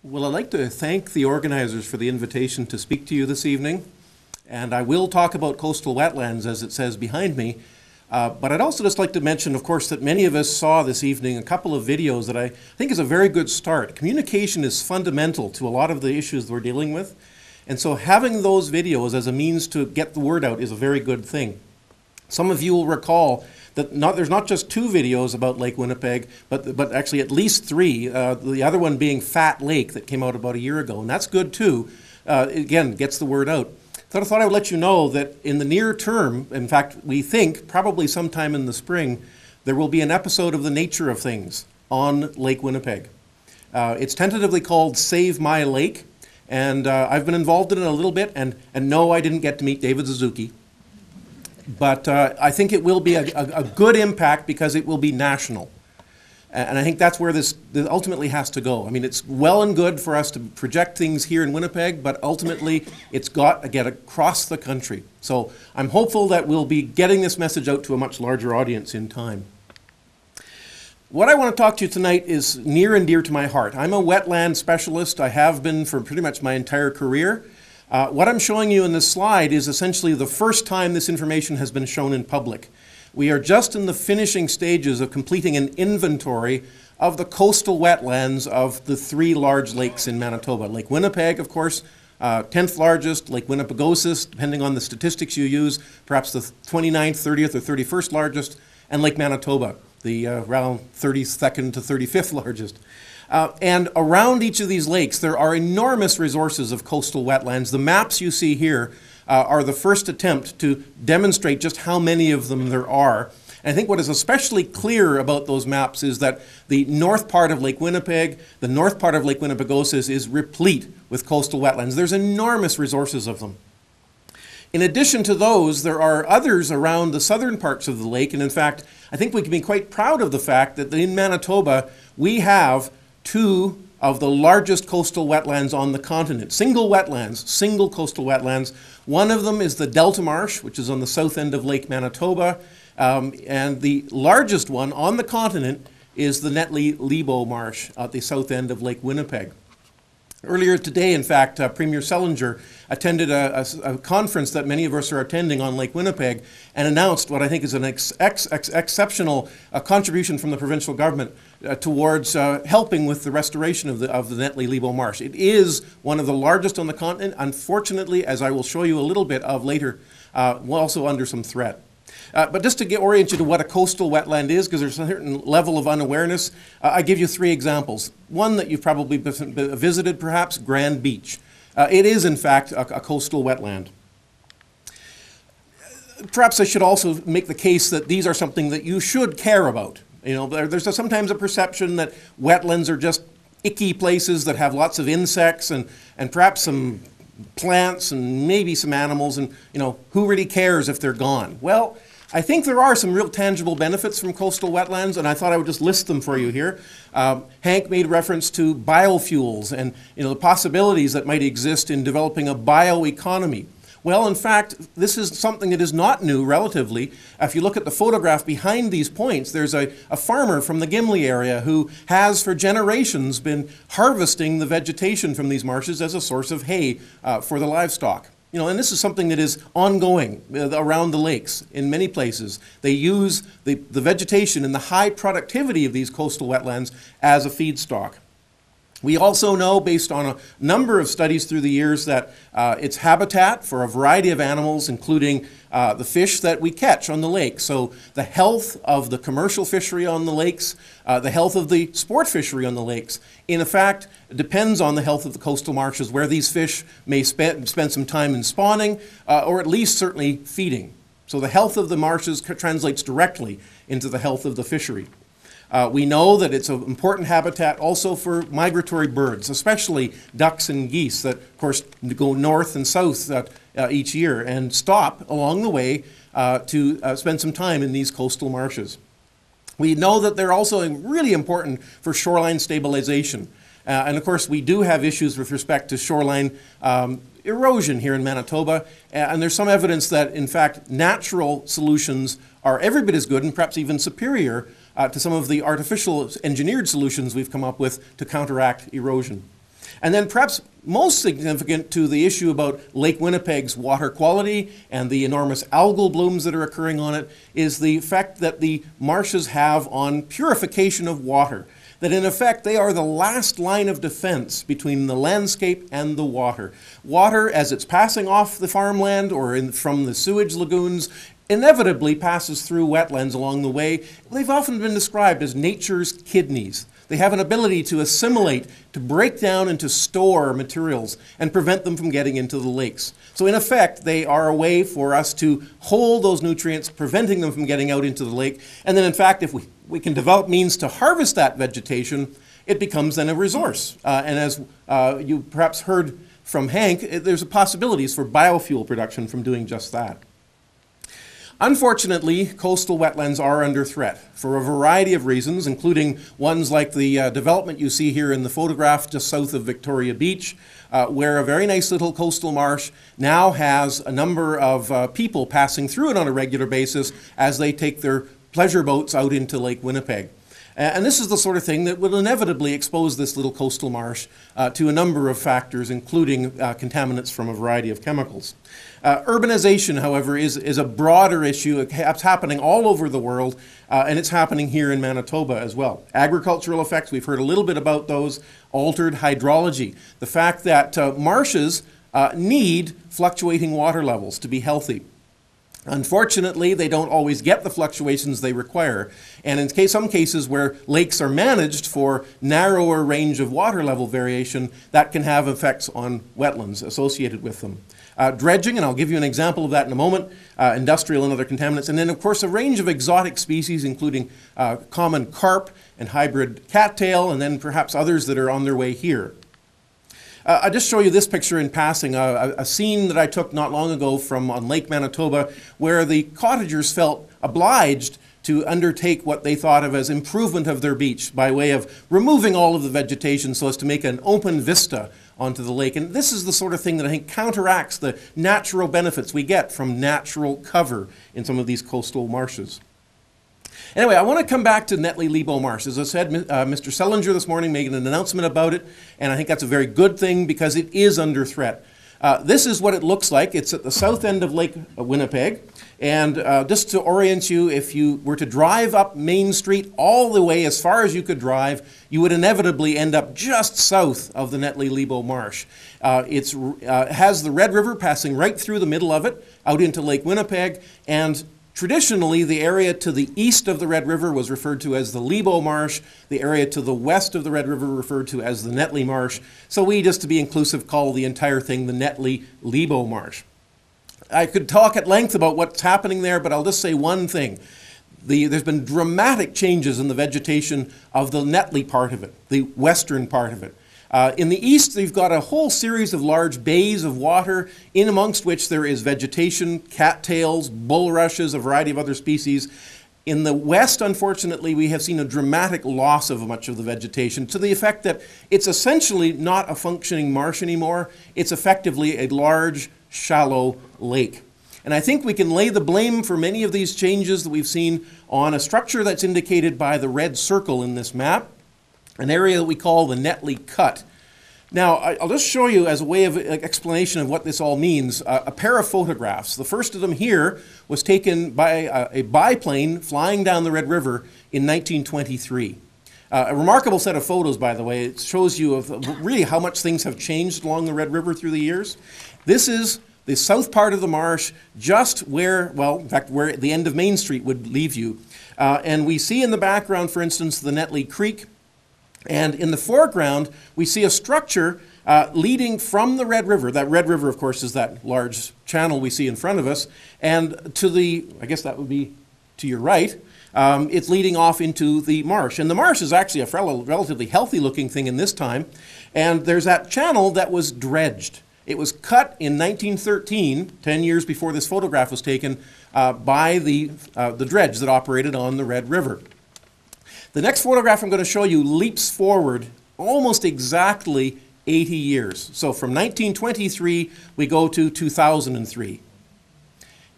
Well, I'd like to thank the organizers for the invitation to speak to you this evening. And I will talk about coastal wetlands, as it says behind me. But I'd also just like to mention, of course, that many of us saw this evening a couple of videos that I think is a very good start. Communication is fundamental to a lot of the issues we're dealing with. And so having those videos as a means to get the word out is a very good thing. Some of you will recall that there's not just two videos about Lake Winnipeg, but actually at least three, the other one being Fat Lake that came out about a year ago, and that's good too. Again, gets the word out. So I thought I would let you know that in the near term, in fact, we think probably sometime in the spring, there will be an episode of The Nature of Things on Lake Winnipeg. It's tentatively called Save My Lake, and I've been involved in it a little bit, and no, I didn't get to meet David Suzuki. But I think it will be a good impact because it will be national. And I think that's where this ultimately has to go. I mean, it's well and good for us to project things here in Winnipeg, but ultimately it's got to get across the country. So I'm hopeful that we'll be getting this message out to a much larger audience in time. What I want to talk to you tonight is near and dear to my heart. I'm a wetland specialist. I have been for pretty much my entire career. What I'm showing you in this slide is essentially the first time this information has been shown in public. We are just in the finishing stages of completing an inventory of the coastal wetlands of the three large lakes in Manitoba. Lake Winnipeg, of course, 10th largest, Lake Winnipegosis, depending on the statistics you use, perhaps the 29th, 30th, or 31st largest, and Lake Manitoba, the around 32nd to 35th largest. And around each of these lakes, there are enormous resources of coastal wetlands. The maps you see here are the first attempt to demonstrate just how many of them there are. And I think what is especially clear about those maps is that the north part of Lake Winnipeg, the north part of Lake Winnipegosis is replete with coastal wetlands. There's enormous resources of them. In addition to those, there are others around the southern parts of the lake. And in fact, I think we can be quite proud of the fact that in Manitoba, we have two of the largest coastal wetlands on the continent. Single wetlands, single coastal wetlands. One of them is the Delta Marsh, which is on the south end of Lake Manitoba. And the largest one on the continent is the Netley-Lebo Marsh at the south end of Lake Winnipeg. Earlier today, in fact, Premier Selinger attended a conference that many of us are attending on Lake Winnipeg and announced what I think is an exceptional contribution from the provincial government towards helping with the restoration of the Netley-Lebo Marsh. It is one of the largest on the continent. Unfortunately, as I will show you a little bit of later, also under some threat. But just to orient you to what a coastal wetland is, because there's a certain level of unawareness, I give you three examples. One that you've probably visited, perhaps, Grand Beach. It is, in fact, a coastal wetland. Perhaps I should also make the case that these are something that you should care about. You know, there's sometimes a perception that wetlands are just icky places that have lots of insects and perhaps some plants and maybe some animals, and you know, who really cares if they're gone? Well, I think there are some real tangible benefits from coastal wetlands, and I thought I would just list them for you here. Hank made reference to biofuels and the possibilities that might exist in developing a bioeconomy. Well, in fact, this is something that is not new relatively. If you look at the photograph behind these points, there's a farmer from the Gimli area who has for generations been harvesting the vegetation from these marshes as a source of hay for the livestock. And this is something that is ongoing around the lakes in many places. They use the vegetation and the high productivity of these coastal wetlands as a feedstock. We also know, based on a number of studies through the years, that it's habitat for a variety of animals, including the fish that we catch on the lake. So the health of the commercial fishery on the lakes, the health of the sport fishery on the lakes, in fact, depends on the health of the coastal marshes, where these fish may spend some time in spawning, or at least certainly feeding. So the health of the marshes translates directly into the health of the fishery. We know that it's an important habitat also for migratory birds, especially ducks and geese that, of course, go north and south each year and stop along the way to spend some time in these coastal marshes. We know that they're also really important for shoreline stabilization. And of course, we do have issues with respect to shoreline erosion here in Manitoba. And there's some evidence that, in fact, natural solutions are every bit as good and perhaps even superior to some of the artificial engineered solutions we've come up with to counteract erosion. And then perhaps most significant to the issue about Lake Winnipeg's water quality and the enormous algal blooms that are occurring on it is the effect that the marshes have on purification of water. That in effect they are the last line of defense between the landscape and the water. Water, as it's passing off the farmland or from the sewage lagoons, inevitably passes through wetlands along the way. They've often been described as nature's kidneys. They have an ability to assimilate, to break down and to store materials and prevent them from getting into the lakes. So in effect, they are a way for us to hold those nutrients, preventing them from getting out into the lake. And then in fact, if we can develop means to harvest that vegetation, it becomes then a resource. And as you perhaps heard from Hank, there's possibilities for biofuel production from doing just that. Unfortunately, coastal wetlands are under threat for a variety of reasons, including ones like the development you see here in the photograph just south of Victoria Beach, where a very nice little coastal marsh now has a number of people passing through it on a regular basis as they take their pleasure boats out into Lake Winnipeg. And this is the sort of thing that will inevitably expose this little coastal marsh to a number of factors, including contaminants from a variety of chemicals. Urbanization, however, is a broader issue. It's happening all over the world, and it's happening here in Manitoba as well. Agricultural effects, we've heard a little bit about those. Altered hydrology, the fact that marshes need fluctuating water levels to be healthy. Unfortunately, they don't always get the fluctuations they require. And in some cases where lakes are managed for narrower range of water level variation, that can have effects on wetlands associated with them. Dredging, and I'll give you an example of that in a moment, industrial and other contaminants, and then of course a range of exotic species including common carp and hybrid cattail, and then perhaps others that are on their way here. I'll just show you this picture in passing, a scene that I took not long ago on Lake Manitoba, where the cottagers felt obliged to undertake what they thought of as improvement of their beach by way of removing all of the vegetation so as to make an open vista onto the lake. And this is the sort of thing that I think counteracts the natural benefits we get from natural cover in some of these coastal marshes. Anyway, I want to come back to Netley-Lebo Marsh. As I said, Mr. Sellinger this morning made an announcement about it, and I think that's a very good thing because it is under threat. This is what it looks like. It's at the south end of Lake Winnipeg, and just to orient you, if you were to drive up Main Street all the way as far as you could drive, you would inevitably end up just south of the Netley-Lebo Marsh. It has the Red River passing right through the middle of it, out into Lake Winnipeg, and traditionally, the area to the east of the Red River was referred to as the Lebo Marsh, the area to the west of the Red River referred to as the Netley Marsh. So we, just to be inclusive, call the entire thing the Netley-Lebo Marsh. I could talk at length about what's happening there, but I'll just say one thing. There's been dramatic changes in the vegetation of the Netley part of it, the western part of it. In the east, you've got a whole series of large bays of water, in amongst which there is vegetation, cattails, bulrushes, a variety of other species. In the west, unfortunately, we have seen a dramatic loss of much of the vegetation to the effect that it's essentially not a functioning marsh anymore. It's effectively a large, shallow lake. And I think we can lay the blame for many of these changes that we've seen on a structure that's indicated by the red circle in this map, an area that we call the Netley Cut. Now, I'll just show you as a way of explanation of what this all means, a pair of photographs. The first of them here was taken by a biplane flying down the Red River in 1923. A remarkable set of photos, by the way. It shows you really how much things have changed along the Red River through the years. This is the south part of the marsh, just where, well, in fact, where the end of Main Street would leave you. And we see in the background, for instance, the Netley Creek. And in the foreground, we see a structure leading from the Red River. That Red River, of course, is that large channel we see in front of us. And to the, I guess that would be to your right, it's leading off into the marsh. And the marsh is actually a relatively healthy-looking thing in this time. And there's that channel that was dredged. It was cut in 1913, 10 years before this photograph was taken, by the dredge that operated on the Red River. The next photograph I'm going to show you leaps forward almost exactly 80 years. So from 1923, we go to 2003.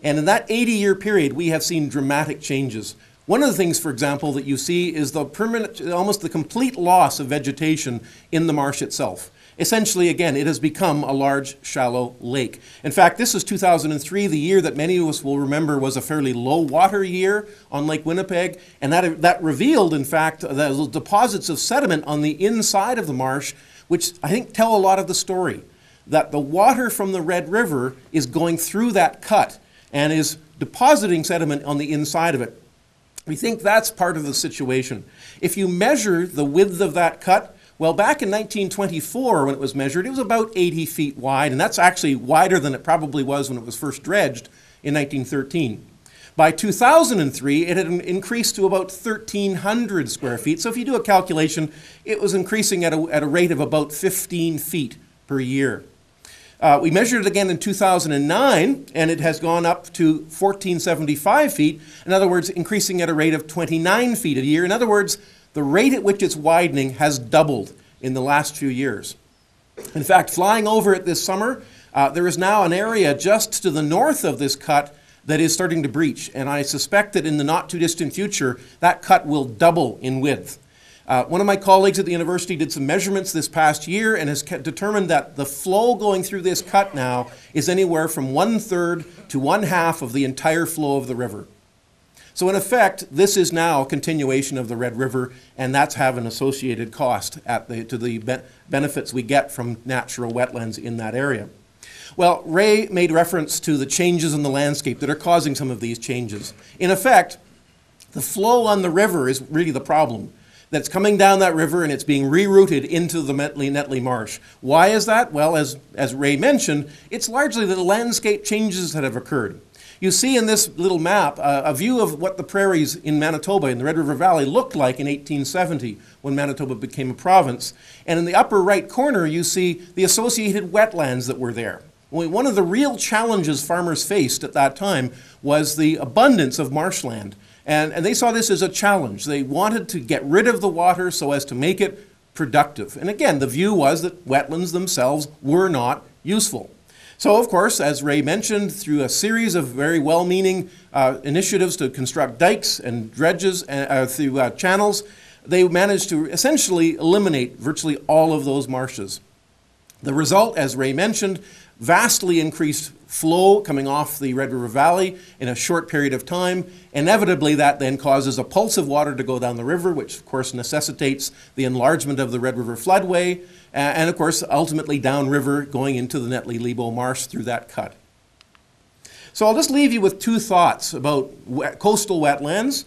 And in that 80-year period, we have seen dramatic changes. One of the things, for example, that you see is the permanent, almost the complete loss of vegetation in the marsh itself. Essentially, again, it has become a large, shallow lake. In fact, this is 2003, the year that many of us will remember was a fairly low water year on Lake Winnipeg, and that revealed, in fact, the deposits of sediment on the inside of the marsh, which I think tell a lot of the story, that the water from the Red River is going through that cut and is depositing sediment on the inside of it. We think that's part of the situation. If you measure the width of that cut, well, back in 1924, when it was measured, it was about 80 feet wide, and that's actually wider than it probably was when it was first dredged in 1913. By 2003, it had increased to about 1,300 square feet. So if you do a calculation, it was increasing at a rate of about 15 feet per year. We measured it again in 2009, and it has gone up to 1,475 feet. In other words, increasing at a rate of 29 feet a year. In other words, the rate at which it's widening has doubled in the last few years. In fact, flying over it this summer, there is now an area just to the north of this cut that is starting to breach, and I suspect that in the not too distant future, that cut will double in width. One of my colleagues at the university did some measurements this past year and has determined that the flow going through this cut now is anywhere from 1/3 to 1/2 of the entire flow of the river. So in effect, this is now a continuation of the Red River, and that's have an associated cost to the benefits we get from natural wetlands in that area. Well, Ray made reference to the changes in the landscape that are causing some of these changes. In effect, the flow on the river is really the problem. That's coming down that river and it's being rerouted into the Netley Marsh. Why is that? Well, as Ray mentioned, it's largely the landscape changes that have occurred. You see in this little map a view of what the prairies in Manitoba, in the Red River Valley, looked like in 1870 when Manitoba became a province. And in the upper right corner, you see the associated wetlands that were there. One of the real challenges farmers faced at that time was the abundance of marshland. And they saw this as a challenge. They wanted to get rid of the water so as to make it productive. And again, the view was that wetlands themselves were not useful. So, of course, as Ray mentioned, through a series of very well-meaning initiatives to construct dikes and dredges through channels, they managed to essentially eliminate virtually all of those marshes. The result, as Ray mentioned, vastly increased flow coming off the Red River Valley in a short period of time. Inevitably, that then causes a pulse of water to go down the river, which of course necessitates the enlargement of the Red River floodway, and of course ultimately downriver going into the Netley-Lebo Marsh through that cut. So I'll just leave you with two thoughts about coastal wetlands.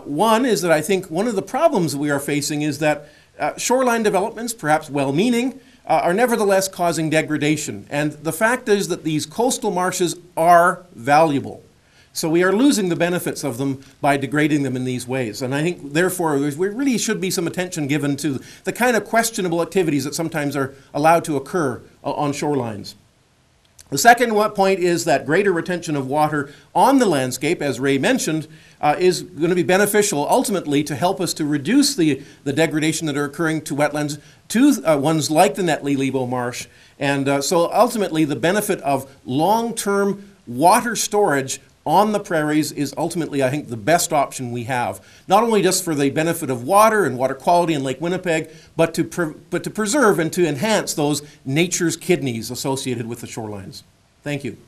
One is that I think one of the problems we are facing is that shoreline developments, perhaps well-meaning, are nevertheless causing degradation. And the fact is that these coastal marshes are valuable. So we are losing the benefits of them by degrading them in these ways. And I think, therefore, there really should be some attention given to the kind of questionable activities that sometimes are allowed to occur on shorelines. The second point is that greater retention of water on the landscape, as Ray mentioned, is going to be beneficial ultimately to help us to reduce the degradation that are occurring to wetlands, to ones like the Netley-Lebo Marsh. And so ultimately the benefit of long-term water storage on the prairies is ultimately, I think, the best option we have. Not only just for the benefit of water and water quality in Lake Winnipeg, but to preserve and to enhance those nature's kidneys associated with the shorelines. Thank you.